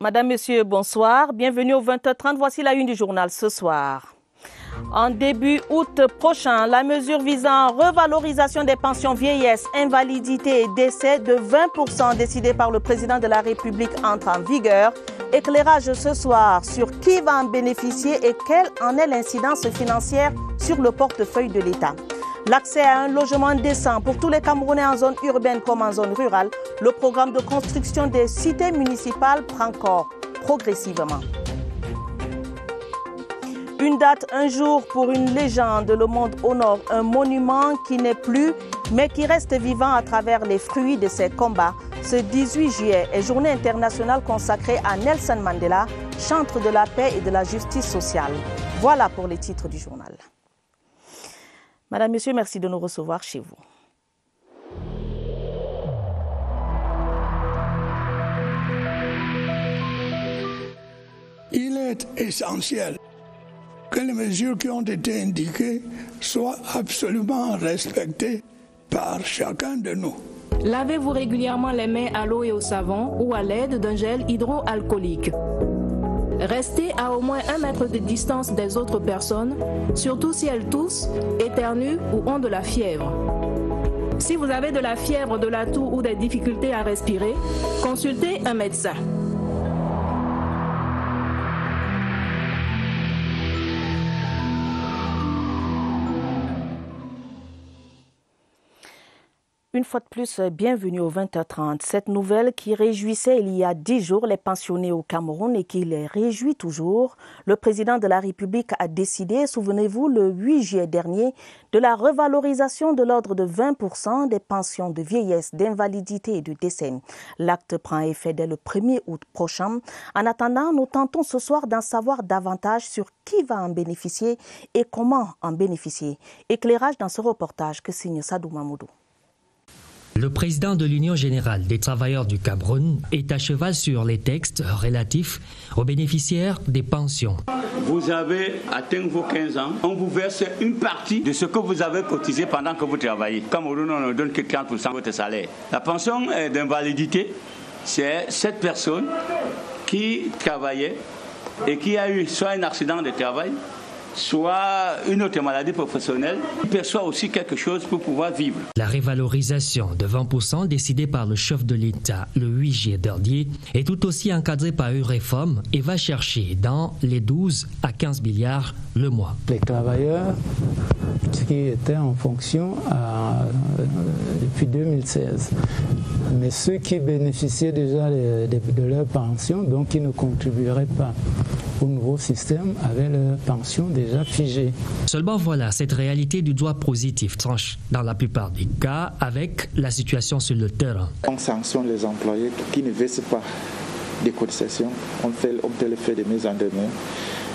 Madame, Monsieur, bonsoir. Bienvenue au 20h30. Voici la une du journal ce soir. En début août prochain, la mesure visant revalorisation des pensions vieillesse, invalidité et décès de 20% décidée par le président de la République entre en vigueur. Éclairage ce soir sur qui va en bénéficier et quelle en est l'incidence financière sur le portefeuille de l'État. L'accès à un logement décent pour tous les Camerounais en zone urbaine comme en zone rurale, le programme de construction des cités municipales prend corps progressivement. Une date, un jour pour une légende, le monde honore un monument qui n'est plus, mais qui reste vivant à travers les fruits de ses combats. Ce 18 juillet est journée internationale consacrée à Nelson Mandela, chantre de la paix et de la justice sociale. Voilà pour les titres du journal. Madame, Monsieur, merci de nous recevoir chez vous. Il est essentiel que les mesures qui ont été indiquées soient absolument respectées par chacun de nous. Lavez-vous régulièrement les mains à l'eau et au savon ou à l'aide d'un gel hydroalcoolique. Restez à au moins 1 mètre de distance des autres personnes, surtout si elles toussent, éternuent ou ont de la fièvre. Si vous avez de la fièvre, de la toux ou des difficultés à respirer, consultez un médecin. Une fois de plus, bienvenue au 20h30. Cette nouvelle qui réjouissait il y a 10 jours les pensionnés au Cameroun et qui les réjouit toujours, le président de la République a décidé, souvenez-vous, le 8 juillet dernier, de la revalorisation de l'ordre de 20% des pensions de vieillesse, d'invalidité et de décès. L'acte prend effet dès le 1er août prochain. En attendant, nous tentons ce soir d'en savoir davantage sur qui va en bénéficier et comment en bénéficier. Éclairage dans ce reportage que signe Sadou Mamoudou. Le président de l'Union générale des travailleurs du Cameroun est à cheval sur les textes relatifs aux bénéficiaires des pensions. Vous avez atteint vos 15 ans, on vous verse une partie de ce que vous avez cotisé pendant que vous travaillez. Au Cameroun, on ne donne que 30% de votre salaire. La pension d'invalidité, c'est cette personne qui travaillait et qui a eu soit un accident de travail, soit une autre maladie professionnelle, il perçoit aussi quelque chose pour pouvoir vivre. La révalorisation de 20% décidée par le chef de l'État le 8 juillet dernier est tout aussi encadrée par une réforme et va chercher dans les 12 à 15 milliards le mois. Les travailleurs qui étaient en fonction depuis 2016, mais ceux qui bénéficiaient déjà de leur pension, donc qui ne contribueraient pas au nouveau système, avaient leur pension déjà figée. Seulement voilà, cette réalité du droit positif tranche dans la plupart des cas avec la situation sur le terrain. On sanctionne les employés qui ne versent pas des cotisations, on peut le faire des mises en demeure.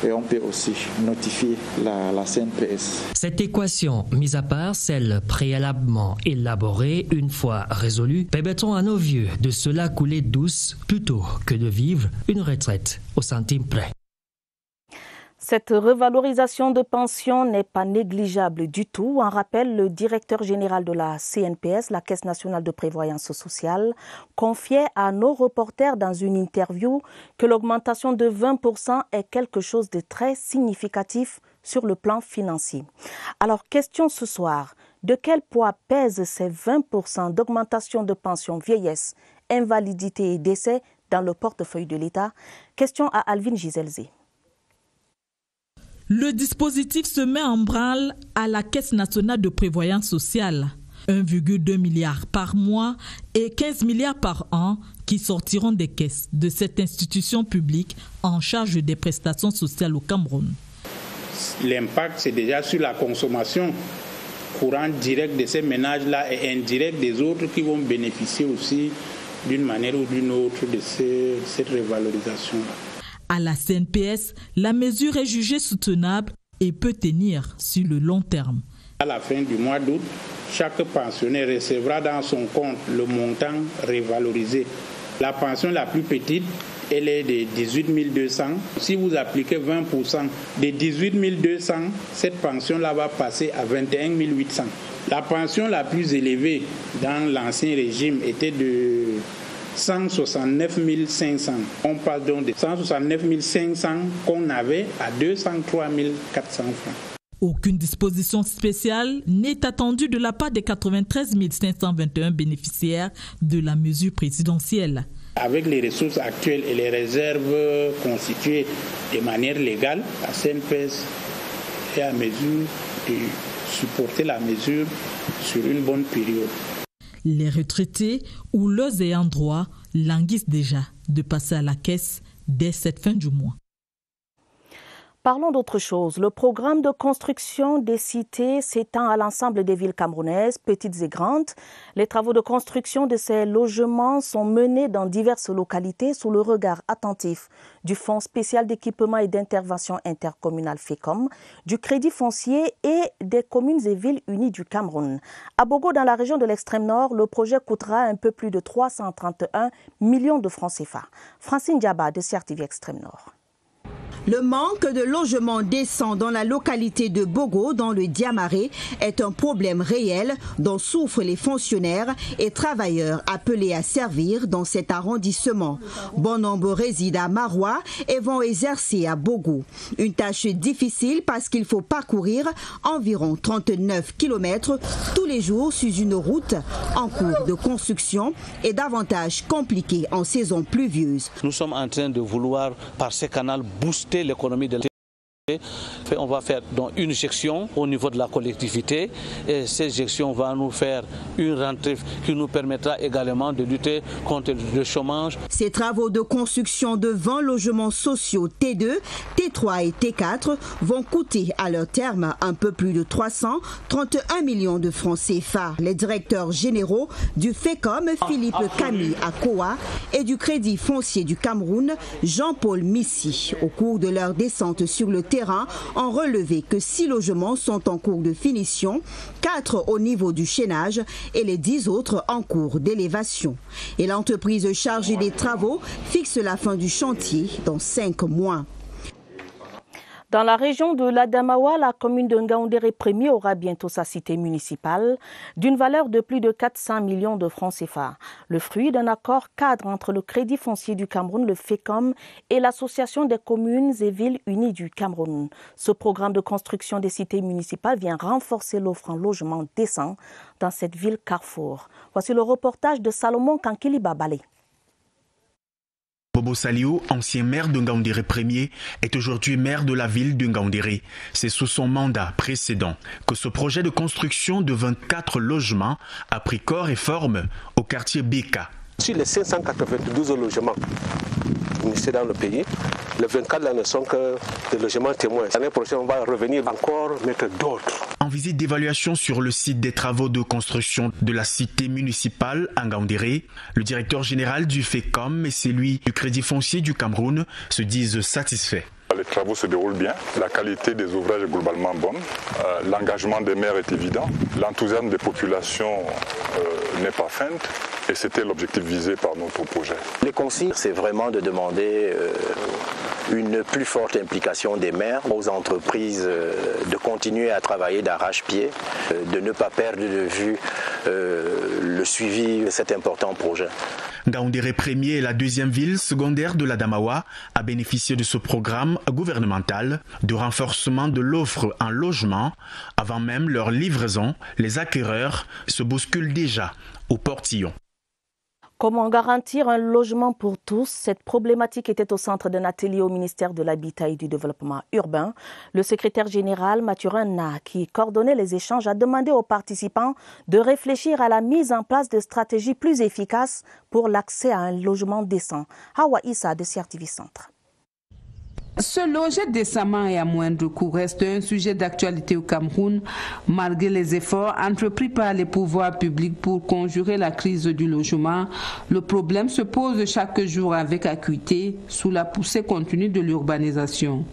Et on peut aussi notifier la CNPS. Cette équation, mise à part celle préalablement élaborée, une fois résolue, permettront à nos vieux de se la couler douce plutôt que de vivre une retraite au centime près. Cette revalorisation de pension n'est pas négligeable du tout. En rappelle le directeur général de la CNPS, la Caisse nationale de prévoyance sociale, confiait à nos reporters dans une interview que l'augmentation de 20% est quelque chose de très significatif sur le plan financier. Alors, question ce soir, de quel poids pèsent ces 20% d'augmentation de pension vieillesse, invalidité et décès dans le portefeuille de l'État? Question à Alvin Giselzé. Le dispositif se met en branle à la Caisse nationale de prévoyance sociale. 1,2 milliard par mois et 15 milliards par an qui sortiront des caisses de cette institution publique en charge des prestations sociales au Cameroun. L'impact, c'est déjà sur la consommation courante directe de ces ménages-là et indirecte des autres qui vont bénéficier aussi d'une manière ou d'une autre de cette revalorisation. À la CNPS, la mesure est jugée soutenable et peut tenir sur le long terme. À la fin du mois d'août, chaque pensionnaire recevra dans son compte le montant revalorisé. La pension la plus petite, elle est de 18 200. Si vous appliquez 20% de 18 200, cette pension-là va passer à 21 800. La pension la plus élevée dans l'ancien régime était de 169 500. On parle donc de 169 500 qu'on avait à 203 400 francs. Aucune disposition spéciale n'est attendue de la part des 93 521 bénéficiaires de la mesure présidentielle. Avec les ressources actuelles et les réserves constituées de manière légale, la CNPS est à mesure de supporter la mesure sur une bonne période. Les retraités ou leurs ayants droit languissent déjà de passer à la caisse dès cette fin du mois. Parlons d'autre chose. Le programme de construction des cités s'étend à l'ensemble des villes camerounaises, petites et grandes. Les travaux de construction de ces logements sont menés dans diverses localités sous le regard attentif du Fonds spécial d'équipement et d'intervention intercommunale FECOM, du Crédit foncier et des communes et villes unies du Cameroun. À Bogo, dans la région de l'extrême nord, le projet coûtera un peu plus de 331 millions de francs CFA. Francine Diaba de CRTV Extrême Nord. Le manque de logements décents dans la localité de Bogo, dans le Diamaré, est un problème réel dont souffrent les fonctionnaires et travailleurs appelés à servir dans cet arrondissement. Bon nombre résident à Marois et vont exercer à Bogo. Une tâche difficile parce qu'il faut parcourir environ 39 km tous les jours sur une route en cours de construction et davantage compliquée en saison pluvieuse. Nous sommes en train de vouloir, par ces canaux, booster l'économie de la On va faire donc une gestion au niveau de la collectivité et cette gestion va nous faire une rentrée qui nous permettra également de lutter contre le chômage. Ces travaux de construction de 20 logements sociaux T2, T3 et T4 vont coûter à leur terme un peu plus de 331 millions de francs CFA. Les directeurs généraux du FECOM, Philippe Camille Akoa, et du Crédit foncier du Cameroun, Jean-Paul Missi, au cours de leur descente sur le terrain, ont relevé que 6 logements sont en cours de finition, 4 au niveau du chaînage et les 10 autres en cours d'élévation. Et l'entreprise chargée des travaux fixe la fin du chantier dans 5 mois. Dans la région de l'Adamawa, la commune de Ngaoundéré-Premier aura bientôt sa cité municipale d'une valeur de plus de 400 millions de francs CFA. Le fruit d'un accord cadre entre le Crédit foncier du Cameroun, le FECOM, et l'Association des communes et villes unies du Cameroun. Ce programme de construction des cités municipales vient renforcer l'offre en logement décent dans cette ville carrefour. Voici le reportage de Salomon Kankili Babale. Bobo Saliou, ancien maire de Ngaoundéré Premier, est aujourd'hui maire de la ville de Ngaoundéré. C'est sous son mandat précédent que ce projet de construction de 24 logements a pris corps et forme au quartier Beka. Sur les 592 logements initiés dans le pays, les 24 là ne sont que des logements témoins. L'année prochaine, on va revenir encore mettre d'autres. En visite d'évaluation sur le site des travaux de construction de la cité municipale à Ngaoundéré, le directeur général du FECOM et celui du Crédit foncier du Cameroun se disent satisfaits. Les travaux se déroulent bien, la qualité des ouvrages est globalement bonne, l'engagement des maires est évident, l'enthousiasme des populations n'est pas feinte et c'était l'objectif visé par notre projet. Les consignes, c'est vraiment de demander une plus forte implication des maires, aux entreprises de continuer à travailler d'arrache-pied, de ne pas perdre de vue le suivi de cet important projet. Ngaoundéré Premier est la deuxième ville secondaire de l'Adamawa à bénéficier de ce programme gouvernemental de renforcement de l'offre en logement. Avant même leur livraison, les acquéreurs se bousculent déjà au portillon. Comment garantir un logement pour tous? Cette problématique était au centre d'un atelier au ministère de l'Habitat et du Développement urbain. Le secrétaire général Mathurin Na, qui coordonnait les échanges, a demandé aux participants de réfléchir à la mise en place de stratégies plus efficaces pour l'accès à un logement décent. Hawa Issa de CRTV Centre. Se loger décemment et à moindre coût reste un sujet d'actualité au Cameroun, malgré les efforts entrepris par les pouvoirs publics pour conjurer la crise du logement. Le problème se pose chaque jour avec acuité sous la poussée continue de l'urbanisation.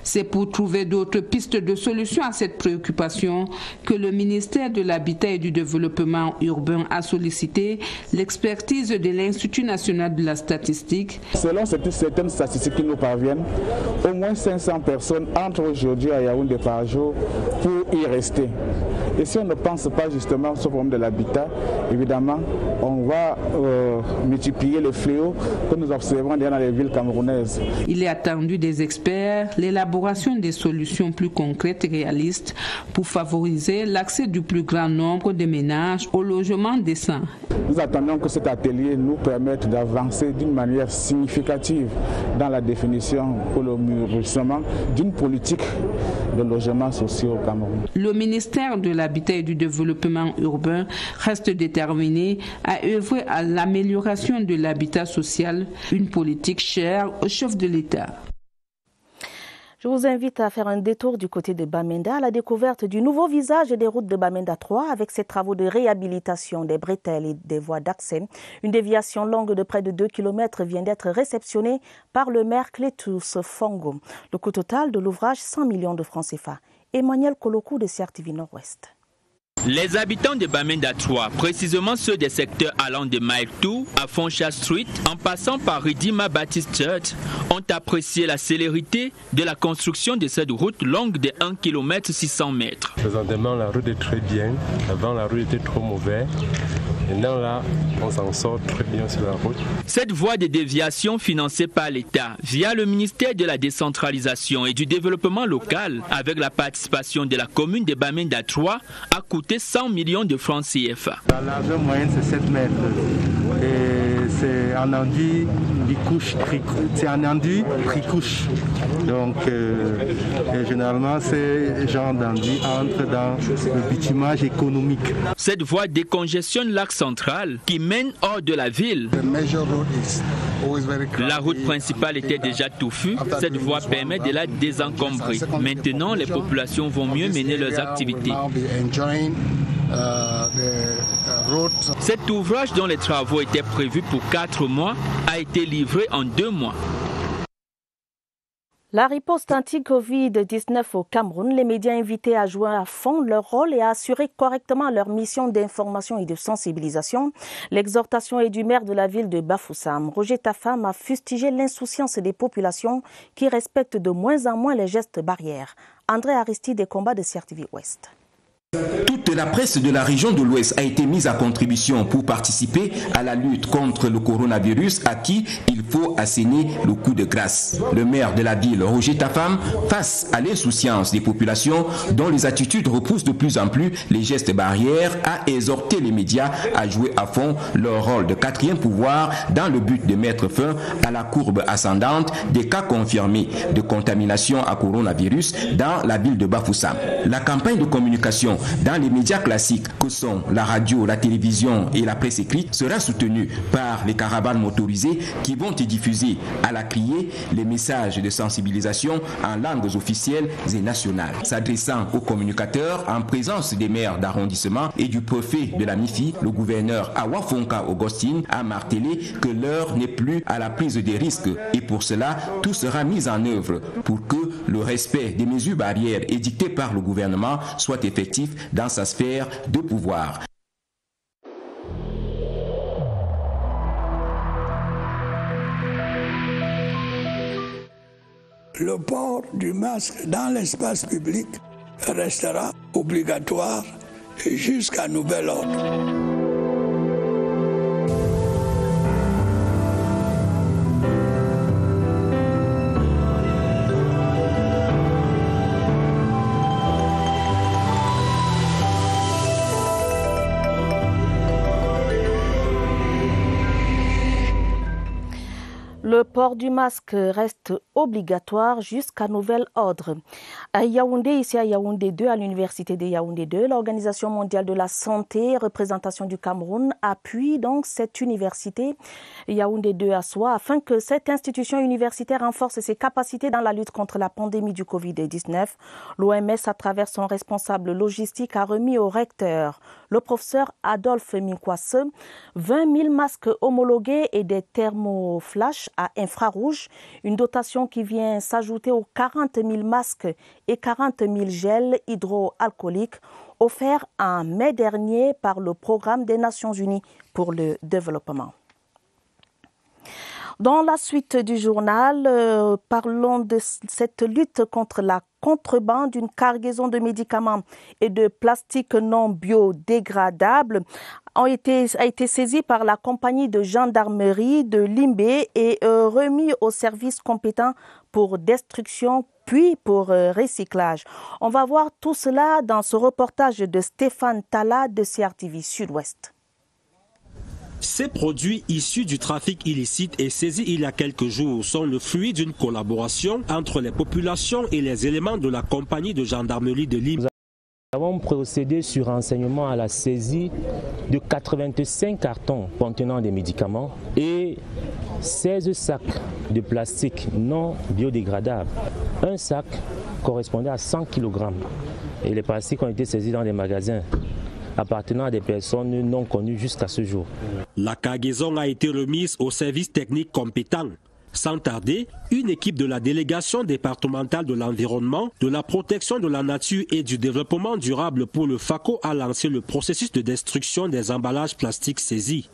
C'est pour trouver d'autres pistes de solution à cette préoccupation que le ministère de l'Habitat et du Développement urbain a sollicité l'expertise de l'Institut national de la statistique. Selon certaines statistiques qui nous parviennent, au moins 500 personnes entrent aujourd'hui à Yaoundé par jour pour y rester. Et si on ne pense pas justement sur le problème de l'habitat, évidemment, on va multiplier les fléaux que nous observons dans les villes camerounaises. Il est attendu des experts l'élaboration des solutions plus concrètes et réalistes pour favoriser l'accès du plus grand nombre de ménages au logement décent. Nous attendons que cet atelier nous permette d'avancer d'une manière significative dans la définition pour le mûrissement d'une politique de logement social au Cameroun. Le ministère de l'Habitat et du Développement urbain reste déterminé à œuvrer à l'amélioration de l'habitat social, une politique chère au chef de l'État. Je vous invite à faire un détour du côté de Bamenda à la découverte du nouveau visage des routes de Bamenda 3 avec ses travaux de réhabilitation des bretelles et des voies d'accès. Une déviation longue de près de 2 km vient d'être réceptionnée par le maire Clétus Fongo. Le coût total de l'ouvrage, 100 millions de francs CFA. Emmanuel Kolokou de CRTV Nord-Ouest. Les habitants de Bamenda 3, précisément ceux des secteurs allant de Mile 2 à Foncha Street, en passant par Redeemer Baptist Church, ont apprécié la célérité de la construction de cette route longue de 1 km 600 mètres. Présentement, la route est très bien. Avant, la route était trop mauvaise. Maintenant, là, on s'en sort très bien sur la route. Cette voie de déviation financée par l'État via le ministère de la décentralisation et du développement local, avec la participation de la commune de Bamenda 3, a coûté 100 millions de francs CFA. La largeur moyenne, c'est 7 mètres. Et c'est en enduit, bicouche, c'est en enduit, tricouche. Donc, généralement, ces genres d'enduit entrent dans le bitumage économique. Cette voie décongestionne l'axe central qui mène hors de la ville. La route principale était déjà touffue. Cette voie permet de la désencombrer. Maintenant, les populations vont mieux mener leurs activités. Cet ouvrage, dont les travaux étaient prévus pour 4 mois, a été livré en 2 mois. La riposte anti-Covid-19 au Cameroun, les médias invités à jouer à fond leur rôle et à assurer correctement leur mission d'information et de sensibilisation. L'exhortation est du maire de la ville de Bafoussam. Roger Tafam a fustigé l'insouciance des populations qui respectent de moins en moins les gestes barrières. André Aristide des combats de CRTV Ouest. Toute la presse de la région de l'Ouest a été mise à contribution pour participer à la lutte contre le coronavirus à qui il faut asséner le coup de grâce. Le maire de la ville, Roger Tafam, face à l'insouciance des populations dont les attitudes repoussent de plus en plus les gestes barrières, a exhorté les médias à jouer à fond leur rôle de 4e pouvoir dans le but de mettre fin à la courbe ascendante des cas confirmés de contamination à coronavirus dans la ville de Bafoussam. La campagne de communication dans les médias classiques que sont la radio, la télévision et la presse écrite sera soutenue par les caravanes motorisées qui vont y diffuser à la criée les messages de sensibilisation en langues officielles et nationales. S'adressant aux communicateurs en présence des maires d'arrondissement et du préfet de la MIFI, le gouverneur Awafonka Augustine a martelé que l'heure n'est plus à la prise des risques et pour cela, tout sera mis en œuvre pour que le respect des mesures barrières édictées par le gouvernement soit effectif dans sa sphère de pouvoir. Le port du masque dans l'espace public restera obligatoire jusqu'à nouvel ordre. Le port du masque reste obligatoire jusqu'à nouvel ordre. À Yaoundé, ici à Yaoundé 2, à l'université de Yaoundé 2, l'Organisation mondiale de la santé, représentation du Cameroun, appuie donc cette université Yaoundé 2 à soi afin que cette institution universitaire renforce ses capacités dans la lutte contre la pandémie du Covid-19. L'OMS, à travers son responsable logistique, a remis au recteur, le professeur Adolphe Minkwase, 20 000 masques homologués et des thermoflash à infrarouge, une dotation qui vient s'ajouter aux 40 000 masques et 40 000 gels hydroalcooliques offerts en mai dernier par le Programme des Nations Unies pour le développement. Dans la suite du journal, parlons de cette lutte contre la contrebande d'une cargaison de médicaments et de plastique non biodégradables a été saisie par la compagnie de gendarmerie de Limbé et remis aux services compétents pour destruction puis pour recyclage. On va voir tout cela dans ce reportage de Stéphane Tala de CRTV Sud-Ouest. Ces produits issus du trafic illicite et saisis il y a quelques jours sont le fruit d'une collaboration entre les populations et les éléments de la compagnie de gendarmerie de Limbé. Nous avons procédé sur renseignement à la saisie de 85 cartons contenant des médicaments et 16 sacs de plastique non biodégradables. Un sac correspondait à 100 kg et les plastiques ont été saisis dans des magasins appartenant à des personnes non connues jusqu'à ce jour. La cargaison a été remise aux services techniques compétents. Sans tarder, une équipe de la délégation départementale de l'environnement, de la protection de la nature et du développement durable pour le FACO a lancé le processus de destruction des emballages plastiques saisis.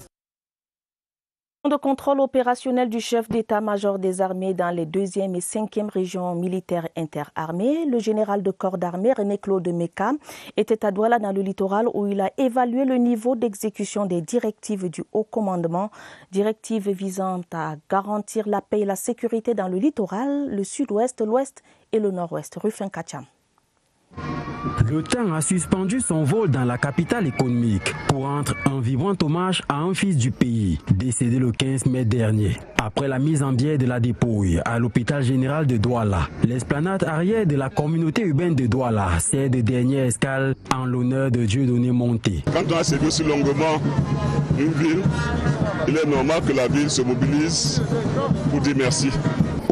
De contrôle opérationnel du chef d'état-major des armées dans les 2e et 5e régions militaires interarmées, le général de corps d'armée René-Claude Meka était à Douala dans le littoral où il a évalué le niveau d'exécution des directives du haut commandement, directives visant à garantir la paix et la sécurité dans le littoral, le sud-ouest, l'ouest et le nord-ouest. Rufin Kacham. Le temps a suspendu son vol dans la capitale économique pour rendre un vibrant hommage à un fils du pays, décédé le 15 mai dernier. Après la mise en biais de la dépouille à l'hôpital général de Douala, l'esplanade arrière de la communauté urbaine de Douala sert de dernière escale en l'honneur de Dieudonné Monté. Quand on a servi aussi longuement une ville, il est normal que la ville se mobilise pour dire merci.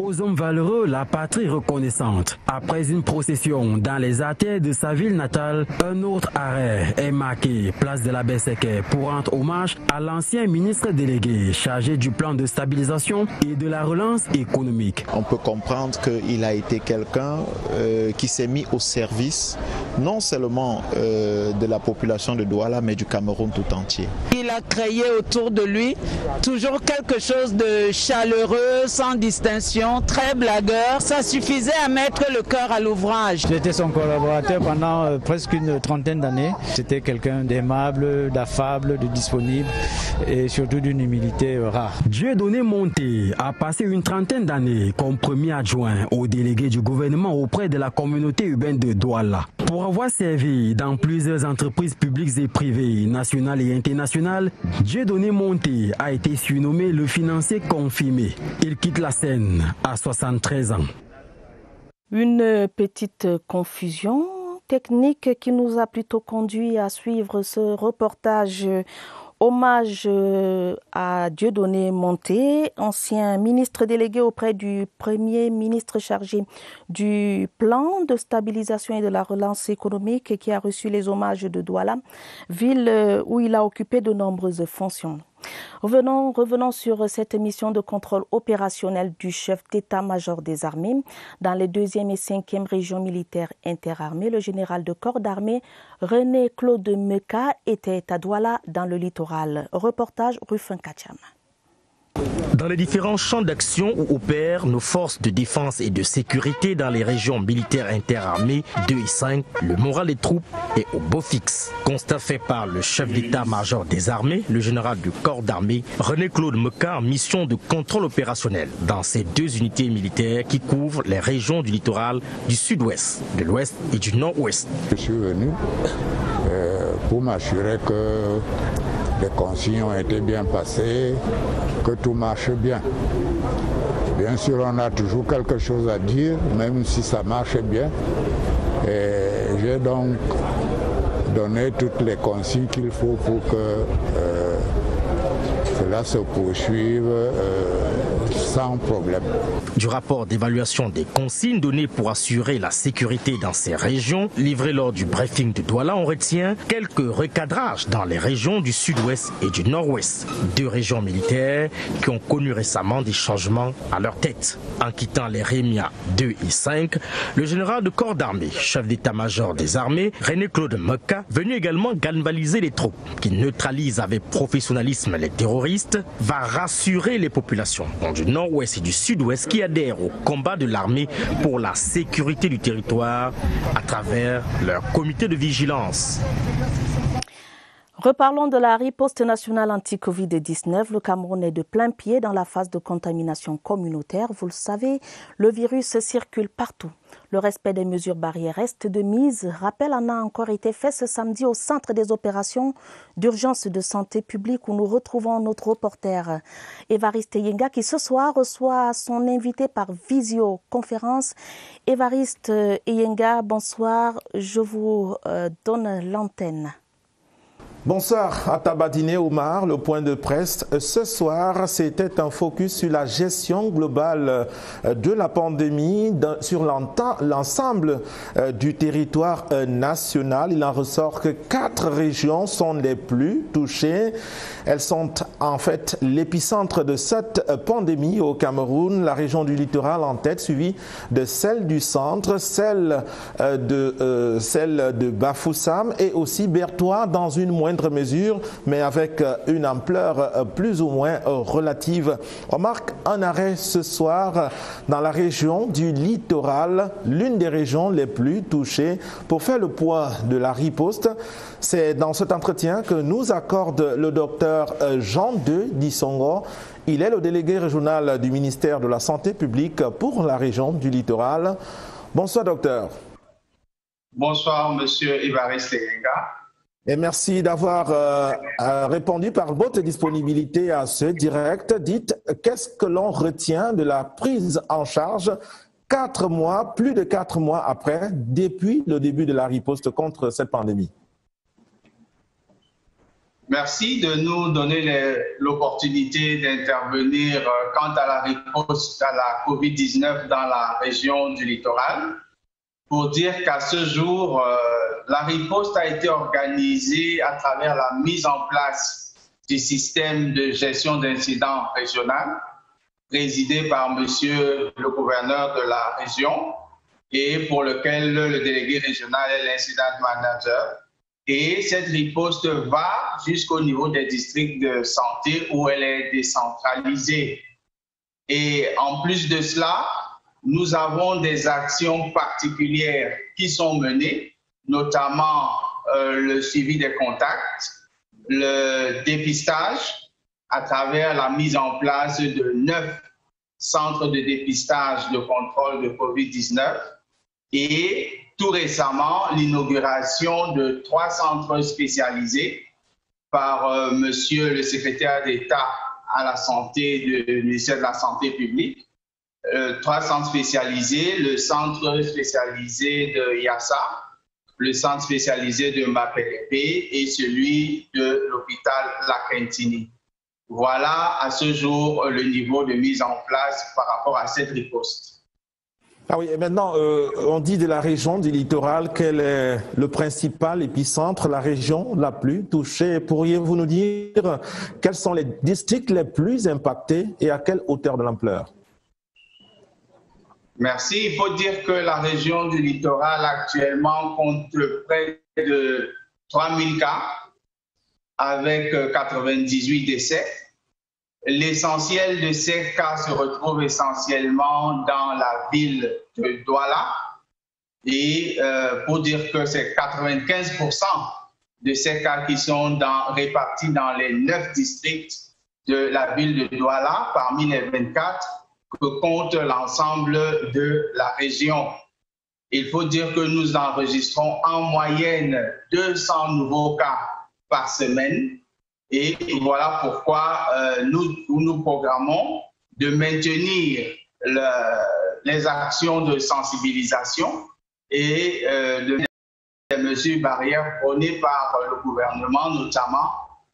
Aux hommes valeureux, la patrie reconnaissante. Après une procession dans les artères de sa ville natale, un autre arrêt est marqué, place de la Besseke, pour rendre hommage à l'ancien ministre délégué chargé du plan de stabilisation et de la relance économique. On peut comprendre qu'il a été quelqu'un qui s'est mis au service non seulement de la population de Douala, mais du Cameroun tout entier. Il a créé autour de lui toujours quelque chose de chaleureux, sans distinction, très blagueur, ça suffisait à mettre le cœur à l'ouvrage. J'étais son collaborateur pendant presque une trentaine d'années. C'était quelqu'un d'aimable, d'affable, de disponible et surtout d'une humilité rare. Dieudonné Monté a passé une trentaine d'années comme premier adjoint au délégué du gouvernement auprès de la communauté urbaine de Douala. Pour avoir servi dans plusieurs entreprises publiques et privées, nationales et internationales, Dieudonné Monté a été surnommé le financier confirmé. Il quitte la scène à 73 ans. Une petite confusion technique qui nous a plutôt conduit à suivre ce reportage hommage à Dieudonné Monté, ancien ministre délégué auprès du Premier ministre chargé du plan de stabilisation et de la relance économique qui a reçu les hommages de Douala, ville où il a occupé de nombreuses fonctions. Revenons sur cette mission de contrôle opérationnel du chef d'état-major des armées. Dans les 2e et 5e régions militaires interarmées, le général de corps d'armée René-Claude Meka était à Douala dans le littoral. Reportage Rufin Kacham. Dans les différents champs d'action où opèrent nos forces de défense et de sécurité dans les régions militaires interarmées 2 et 5, le moral des troupes est au beau fixe. Constat fait par le chef d'état-major des armées, le général du corps d'armée, René-Claude Meka, en mission de contrôle opérationnel dans ces 2 unités militaires qui couvrent les régions du littoral du sud-ouest, de l'ouest et du nord-ouest. Je suis venu pour m'assurer que les consignes ont été bien passées, que tout marche bien. Bien sûr, on a toujours quelque chose à dire, même si ça marche bien. Et j'ai donc donné toutes les consignes qu'il faut pour que cela se poursuive sans problème. Du rapport d'évaluation des consignes données pour assurer la sécurité dans ces régions, livré lors du briefing de Douala, on retient quelques recadrages dans les régions du sud-ouest et du nord-ouest. 2 régions militaires qui ont connu récemment des changements à leur tête. En quittant les Rémia 2 et 5, le général de corps d'armée, chef d'état-major des armées, René-Claude Meka, venu également galvaniser les troupes qui neutralisent avec professionnalisme les terroristes, va rassurer les populations du nord-ouest et du sud-ouest qui adhèrent au combat de l'armée pour la sécurité du territoire à travers leur comité de vigilance. Reparlons de la riposte nationale anti-Covid-19. Le Cameroun est de plein pied dans la phase de contamination communautaire. Vous le savez, le virus circule partout. Le respect des mesures barrières reste de mise. Rappel en a encore été fait ce samedi au centre des opérations d'urgence de santé publique où nous retrouvons notre reporter Évariste Eyenga qui ce soir reçoit son invité par visioconférence. Évariste Eyenga, bonsoir. Je vous donne l'antenne. Bonsoir à Tabadiné Omar, le point de presse. Ce soir, c'était un focus sur la gestion globale de la pandémie sur l'ensemble du territoire national. Il en ressort que 4 régions sont les plus touchées. Elles sont en fait l'épicentre de cette pandémie au Cameroun. La région du littoral en tête, suivie de celle du centre, celle de Bafoussam et aussi Bertois dans une moindre mesure, mais avec une ampleur plus ou moins relative. On marque un arrêt ce soir dans la région du littoral, l'une des régions les plus touchées, pour faire le point de la riposte. C'est dans cet entretien que nous accorde le docteur Jean de Dissongo. Il est le délégué régional du ministère de la Santé publique pour la région du littoral. Bonsoir docteur. Bonsoir monsieur Évariste Eyenga. Et merci d'avoir répondu par votre disponibilité à ce direct. Dites, qu'est-ce que l'on retient de la prise en charge 4 mois, plus de 4 mois après, depuis le début de la riposte contre cette pandémie? Merci de nous donner l'opportunité d'intervenir quant à la riposte à la COVID-19 dans la région du littoral. Pour dire qu'à ce jour, la riposte a été organisée à travers la mise en place du système de gestion d'incidents régional, présidé par monsieur le gouverneur de la région et pour lequel le délégué régional est l'incident manager. Et cette riposte va jusqu'au niveau des districts de santé où elle est décentralisée. Et en plus de cela, nous avons des actions particulières qui sont menées, notamment le suivi des contacts, le dépistage à travers la mise en place de 9 centres de dépistage de contrôle de COVID-19 et tout récemment l'inauguration de 3 centres spécialisés par monsieur le secrétaire d'État à la santé du ministère de la Santé publique. 3 centres spécialisés, le centre spécialisé de Yassa, le centre spécialisé de Mapelepe et celui de l'hôpital Lakentini. Voilà à ce jour le niveau de mise en place par rapport à cette riposte. Ah oui, et maintenant, on dit de la région du littoral, quel est le principal épicentre, la région la plus touchée? Pourriez-vous nous dire quels sont les districts les plus impactés et à quelle hauteur de l'ampleur? Merci. Il faut dire que la région du littoral actuellement compte près de 3000 cas avec 98 décès. L'essentiel de ces cas se retrouve essentiellement dans la ville de Douala. Et pour dire que c'est 95% de ces cas qui sont répartis dans les 9 districts de la ville de Douala, parmi les 24 que compte l'ensemble de la région. Il faut dire que nous enregistrons en moyenne 200 nouveaux cas par semaine. Et voilà pourquoi nous programmons de maintenir les actions de sensibilisation et les mesures barrières prônées par le gouvernement, notamment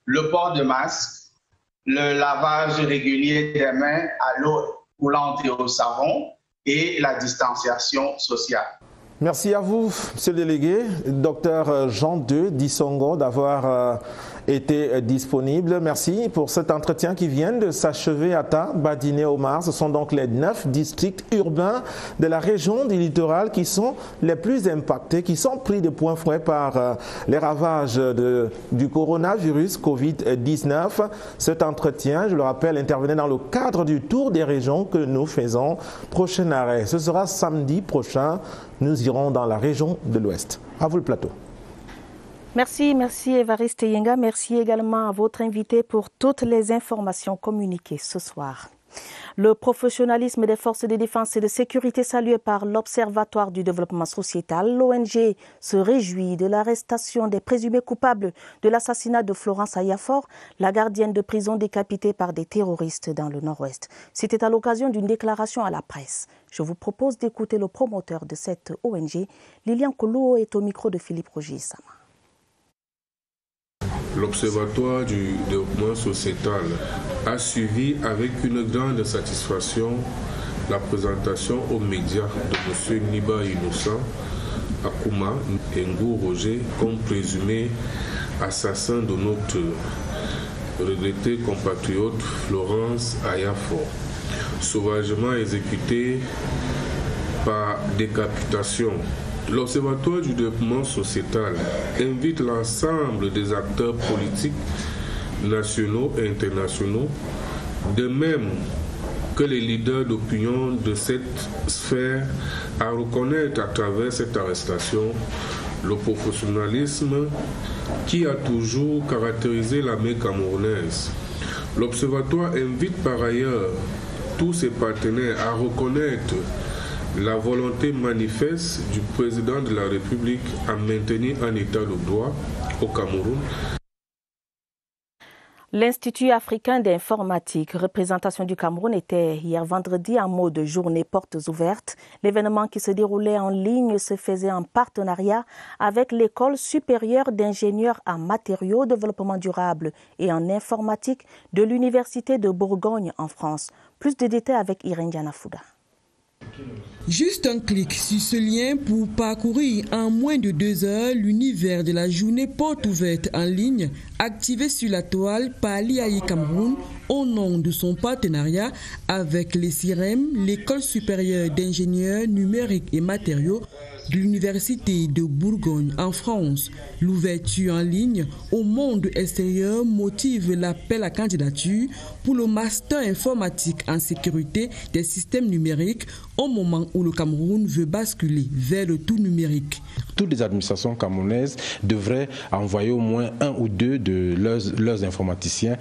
le port de masque, le lavage régulier des mains à l'eau coulantes et au savon et la distanciation sociale. Merci à vous, Monsieur le délégué, Dr Jean II Dissongo, d'avoir été disponible. Merci pour cet entretien qui vient de s'achever à Ta, Badiné, Omar. Ce sont donc les 9 districts urbains de la région du littoral qui sont les plus impactés, qui sont pris de plein fouet par les ravages du coronavirus Covid-19. Cet entretien, je le rappelle, intervenait dans le cadre du tour des régions que nous faisons. Prochain arrêt, ce sera samedi prochain. Nous irons dans la région de l'Ouest. À vous le plateau. Merci Évariste Yenga. Merci également à votre invité pour toutes les informations communiquées ce soir. Le professionnalisme des forces de défense et de sécurité salué par l'Observatoire du développement sociétal, l'ONG se réjouit de l'arrestation des présumés coupables de l'assassinat de Florence Ayafor, la gardienne de prison décapitée par des terroristes dans le Nord-Ouest. C'était à l'occasion d'une déclaration à la presse. Je vous propose d'écouter le promoteur de cette ONG, Lilian Kolo, est au micro de Philippe Roger-Sama. L'Observatoire du développement sociétal a suivi avec une grande satisfaction la présentation aux médias de M. Niba Innocent Akuma Ngou Roger comme présumé assassin de notre regrettée compatriote Florence Ayafor, sauvagement exécutée par décapitation. L'Observatoire du développement sociétal invite l'ensemble des acteurs politiques nationaux et internationaux, de même que les leaders d'opinion de cette sphère, à reconnaître à travers cette arrestation le professionnalisme qui a toujours caractérisé l'armée camerounaise. L'Observatoire invite par ailleurs tous ses partenaires à reconnaître la volonté manifeste du président de la République à maintenir un état de droit au Cameroun. L'Institut africain d'informatique, représentation du Cameroun, était hier vendredi en mode journée portes ouvertes. L'événement qui se déroulait en ligne se faisait en partenariat avec l'École supérieure d'ingénieurs en matériaux, développement durable et en informatique de l'Université de Bourgogne en France. Plus de détails avec Irène Dianafouda. Juste un clic sur ce lien pour parcourir en moins de 2 heures l'univers de la journée porte ouverte en ligne activée sur la toile par l'IAI Cameroun au nom de son partenariat avec les CIREM, l'École supérieure d'ingénieurs numériques et matériaux de l'Université de Bourgogne en France. L'ouverture en ligne au monde extérieur motive l'appel à candidature pour le master informatique en sécurité des systèmes numériques au moment où le Cameroun veut basculer vers le tout numérique. Toutes les administrations camerounaises devraient envoyer au moins 1 ou 2 de leurs informaticiens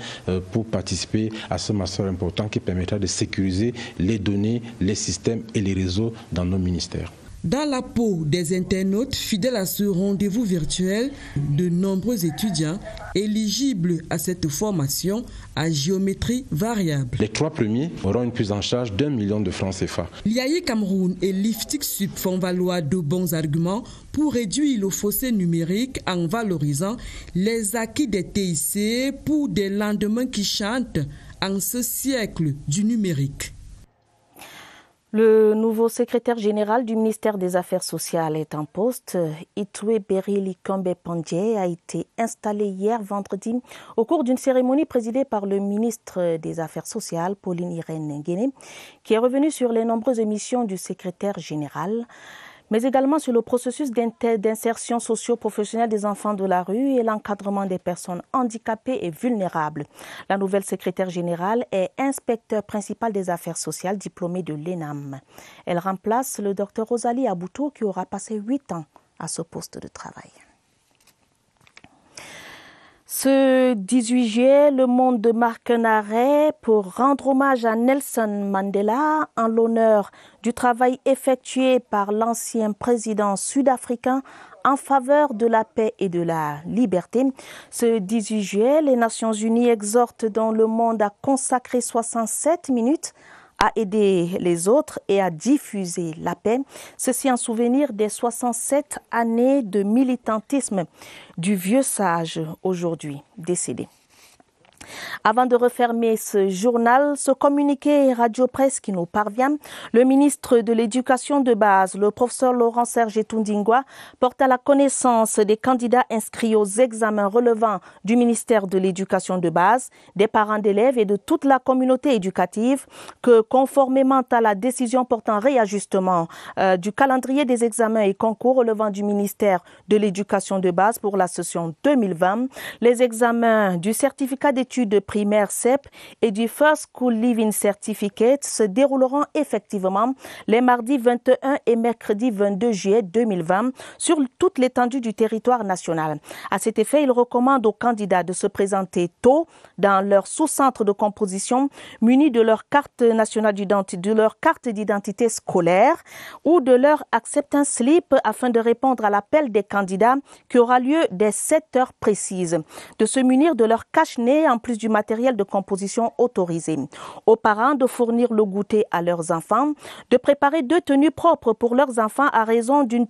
pour participer à ce master important qui permettra de sécuriser les données, les systèmes et les réseaux dans nos ministères. Dans la peau des internautes fidèles à ce rendez-vous virtuel, de nombreux étudiants éligibles à cette formation à géométrie variable. Les 3 premiers auront une prise en charge d'1 million de francs CFA. L'IAI Cameroun et l'IFTIC Sup font valoir de bons arguments pour réduire le fossé numérique en valorisant les acquis des TIC pour des lendemains qui chantent en ce siècle du numérique. Le nouveau secrétaire général du ministère des Affaires sociales est en poste. Itwe Berili Kombe Pandje a été installé hier vendredi au cours d'une cérémonie présidée par le ministre des Affaires sociales, Pauline Irène Nguéné, qui est revenu sur les nombreuses missions du secrétaire général, mais également sur le processus d'insertion socio-professionnelle des enfants de la rue et l'encadrement des personnes handicapées et vulnérables. La nouvelle secrétaire générale est inspecteur principal des affaires sociales diplômée de l'ENAM. Elle remplace le Dr Rosalie Aboutou qui aura passé 8 ans à ce poste de travail. Ce 18 juillet, le monde marque un arrêt pour rendre hommage à Nelson Mandela en l'honneur du travail effectué par l'ancien président sud-africain en faveur de la paix et de la liberté. Ce 18 juillet, les Nations Unies exhortent dans le monde à consacrer 67 minutes à aider les autres et à diffuser la paix. Ceci en souvenir des 67 années de militantisme du vieux sage aujourd'hui décédé. Avant de refermer ce journal, ce communiqué Radio Presse qui nous parvient, le ministre de l'Éducation de base, le professeur Laurent Serge Etundingwa, porte à la connaissance des candidats inscrits aux examens relevant du ministère de l'Éducation de base, des parents d'élèves et de toute la communauté éducative que, conformément à la décision portant réajustement du calendrier des examens et concours relevant du ministère de l'Éducation de base pour la session 2020, les examens du certificat d'études primaire CEP et du First School Living Certificate se dérouleront effectivement les mardis 21 et mercredi 22 juillet 2020 sur toute l'étendue du territoire national. À cet effet, il recommande aux candidats de se présenter tôt dans leur sous-centre de composition munis de leur carte nationale d'identité, de leur carte d'identité scolaire ou de leur acceptance slip afin de répondre à l'appel des candidats qui aura lieu dès 7 heures précises, de se munir de leur cache-nez en plus du matériel de composition autorisé. Aux parents de fournir le goûter à leurs enfants, de préparer 2 tenues propres pour leurs enfants à raison d'une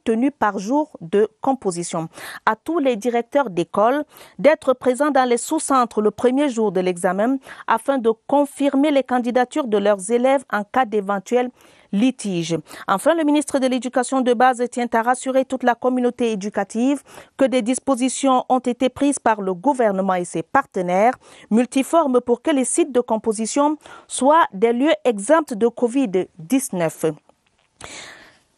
tenue par jour de composition. À tous les directeurs d'école d'être présents dans les sous-centres le premier jour de l'examen afin de confirmer les candidatures de leurs élèves en cas d'éventuel litige. Enfin, le ministre de l'Éducation de base tient à rassurer toute la communauté éducative que des dispositions ont été prises par le gouvernement et ses partenaires multiformes pour que les sites de composition soient des lieux exempts de Covid-19.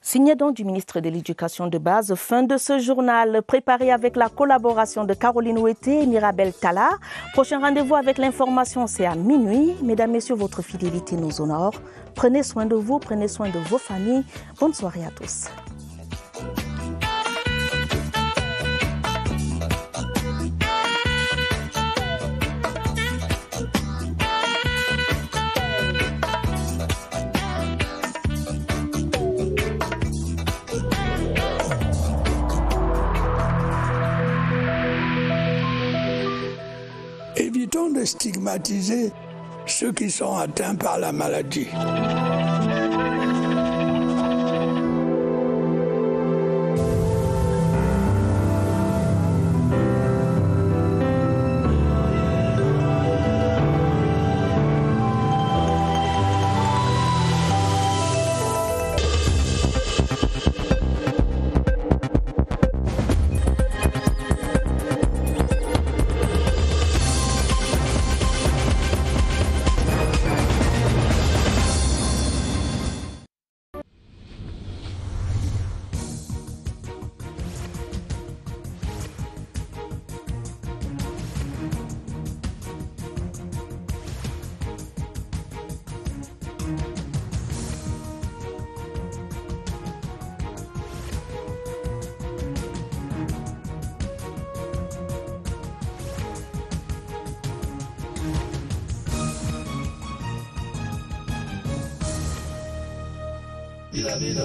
Signé donc du ministre de l'Éducation de base, fin de ce journal préparé avec la collaboration de Caroline Ouetté et Mirabel Tala. Prochain rendez-vous avec l'information, c'est à minuit. Mesdames, Messieurs, votre fidélité nous honore. Prenez soin de vous, prenez soin de vos familles. Bonne soirée à tous. Évitons de stigmatiser ceux qui sont atteints par la maladie.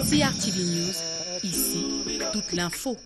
CRTV News, ici, toute l'info.